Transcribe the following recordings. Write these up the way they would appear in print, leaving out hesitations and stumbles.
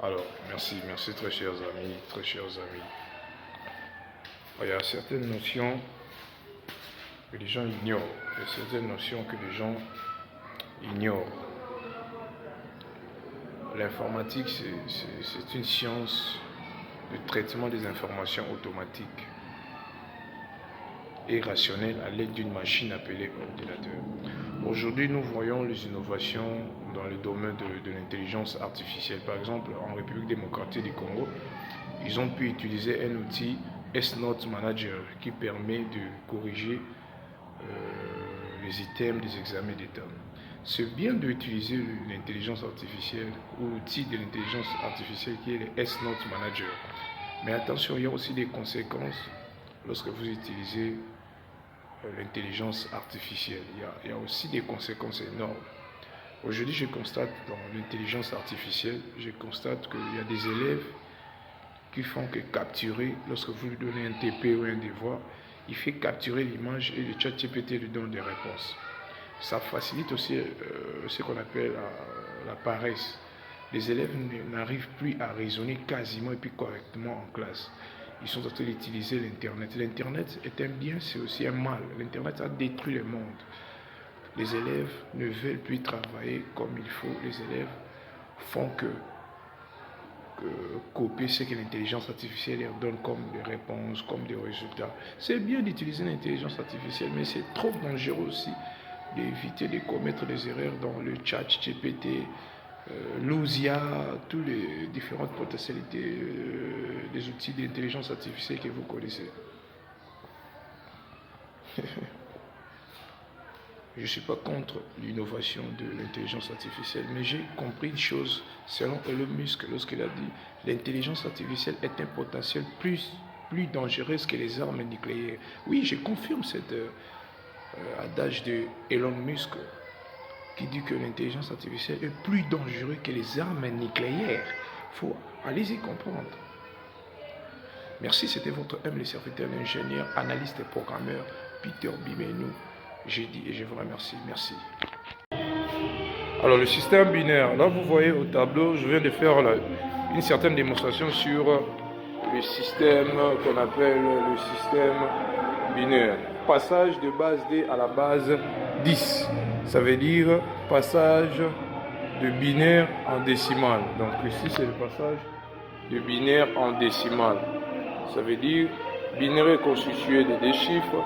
Alors, merci très chers amis, très chers amis. Il y a certaines notions que les gens ignorent. Il y a certaines notions que les gens ignorent. L'informatique, c'est une science de traitement des informations automatique et rationnelle à l'aide d'une machine appelée ordinateur. Aujourd'hui, nous voyons les innovations dans le domaine de l'intelligence artificielle. Par exemple, en République démocratique du Congo, ils ont pu utiliser un outil S-Note Manager qui permet de corriger les items des examens d'État. C'est bien d'utiliser l'intelligence artificielle ou l'outil de l'intelligence artificielle qui est le S-Note Manager. Mais attention, il y a aussi des conséquences lorsque vous utilisez l'intelligence artificielle. Il y a aussi des conséquences énormes. Aujourd'hui, je constate dans l'intelligence artificielle, je constate qu'il y a des élèves qui font que capturer, lorsque vous lui donnez un TP ou un devoir, il fait capturer l'image et le ChatGPT lui donne des réponses. Ça facilite aussi ce qu'on appelle la paresse. Les élèves n'arrivent plus à raisonner quasiment et puis correctement en classe. Ils sont en train d'utiliser l'Internet. L'Internet est un bien, c'est aussi un mal. L'Internet a détruit le monde. Les élèves ne veulent plus travailler comme il faut. Les élèves font que copier ce que l'intelligence artificielle leur donne comme des réponses, comme des résultats. C'est bien d'utiliser l'intelligence artificielle, mais c'est trop dangereux aussi d'éviter de commettre des erreurs dans le chat GPT, l'OSIA, toutes les différentes potentialités des outils d'intelligence artificielle que vous connaissez. Je ne suis pas contre l'innovation de l'intelligence artificielle, mais j'ai compris une chose, selon Elon Musk, lorsqu'il a dit l'intelligence artificielle est un potentiel plus dangereux que les armes nucléaires. Oui, je confirme cet adage de Elon Musk qui dit que l'intelligence artificielle est plus dangereuse que les armes nucléaires. Allez-y comprendre. Merci, c'était votre humble serviteur, l'ingénieur, analyste et programmeur Peter Bimenou. J'ai dit et je vous remercie. Merci. Alors le système binaire, là vous voyez au tableau, je viens de faire une certaine démonstration sur le système qu'on appelle le système binaire. Passage de base D à la base 10. Ça veut dire passage de binaire en décimal. Donc ici c'est le passage de binaire en décimal. Ça veut dire binaire est constitué de deux chiffres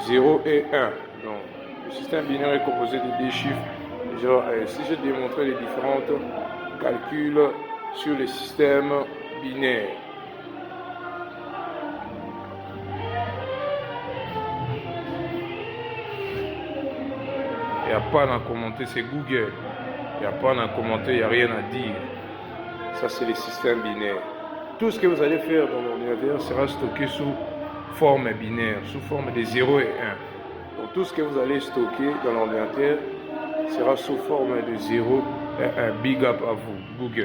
0 et 1. Donc, le système binaire est composé de deux chiffres 0 et 1. Si je démontrais les différents calculs sur le système binaire, il n'y a pas à commenter, c'est Google. Il n'y a pas à commenter, il n'y a rien à dire. Ça, c'est le système binaire. Tout ce que vous allez faire dans l'ordinateur sera stocké sous forme binaire, sous forme de 0 et 1. Donc tout ce que vous allez stocker dans l'ordinateur sera sous forme de 0 et 1. Big up à vous, Google.